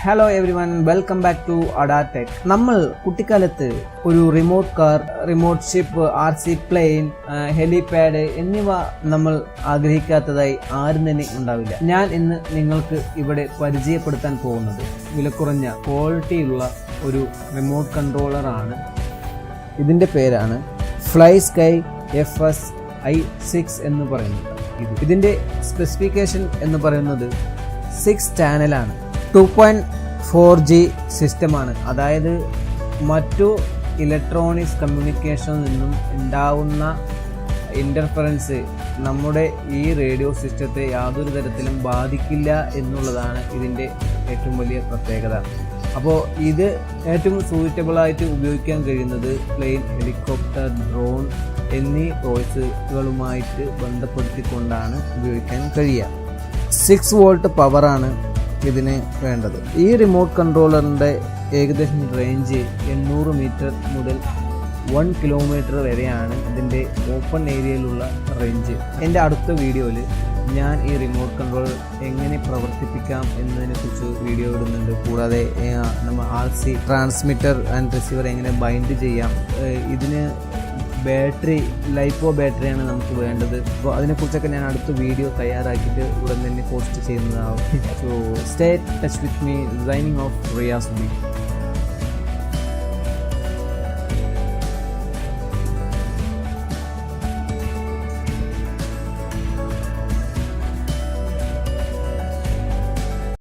Hello everyone, welcome back to Adaar tech. നമ്മൾ കുട്ടിക്കാലത്ത് ഒരു remote car, remote ship, RC plane, helipad എന്നിവ നമ്മൾ ആഗ്രഹിക്കാത്തതായി ആരും തന്നെ ഉണ്ടാവില്ല. ഞാൻ ഇന്ന് നിങ്ങൾക്ക് ഇവിടെ പരിചയപ്പെടുത്താൻ പോകുന്നത് വിലക്കുറഞ്ഞ ക്വാളിറ്റിയുള്ള ഒരു റിമോട്ട് കൺട്രോളർ ആണ്. ഇതിൻ്റെ പേരാണ് FlySky FS-i6 എന്ന് പറയുന്നത്. ഇതിൻ്റെ സ്പെസിഫിക്കേഷൻ എന്ന് പറയുന്നത് 6 ചാനലാണ്, 2.4G സിസ്റ്റമാണ്. അതായത് മറ്റു ഇലക്ട്രോണിക്സ് കമ്മ്യൂണിക്കേഷനിൽ നിന്നും ഉണ്ടാവുന്ന ഇൻ്റർഫറൻസ് നമ്മുടെ ഈ റേഡിയോ സിസ്റ്റത്തെ യാതൊരു തരത്തിലും ബാധിക്കില്ല എന്നുള്ളതാണ് ഇതിൻ്റെ ഏറ്റവും വലിയ പ്രത്യേകത. അപ്പോൾ ഇത് ഏറ്റവും സൂറ്റബിളായിട്ട് ഉപയോഗിക്കാൻ കഴിയുന്നത് പ്ലെയിൻ, ഹെലികോപ്റ്റർ, ഡ്രോൺ എന്നീ ടോയ്സുകളുമായിട്ട് ബന്ധപ്പെടുത്തിക്കൊണ്ടാണ് ഉപയോഗിക്കാൻ കഴിയുക. 6 വോൾട്ട് പവറാണ് ഇതിന് വേണ്ടത്. ഈ റിമോട്ട് കൺട്രോളറിൻ്റെ ഏകദേശം റേഞ്ച് 800 മീറ്റർ മുതൽ 1 കിലോമീറ്റർ വരെയാണ് ഇതിൻ്റെ ഓപ്പൺ ഏരിയയിലുള്ള റേഞ്ച്. എൻ്റെ അടുത്ത വീഡിയോയിൽ ഞാൻ ഈ റിമോട്ട് കൺട്രോളർ എങ്ങനെ പ്രവർത്തിപ്പിക്കാം എന്നതിനെക്കുറിച്ച് വീഡിയോ ഇടുന്നുണ്ട്. കൂടാതെ നമ്മൾ RC ട്രാൻസ്മിറ്റർ ആൻഡ് റിസീവർ എങ്ങനെ ബൈൻഡ് ചെയ്യാം, ഇതിന് ബാറ്ററി ലൈപ്പോ ബാറ്ററിയാണ് നമുക്ക് വേണ്ടത്. അപ്പോൾ അതിനെക്കുറിച്ചൊക്കെ ഞാൻ അടുത്ത വീഡിയോ തയ്യാറാക്കിയിട്ട് ഉടൻ തന്നെ പോസ്റ്റ് ചെയ്യുന്നതാവും. So stay touch with me. Signing off Riyas.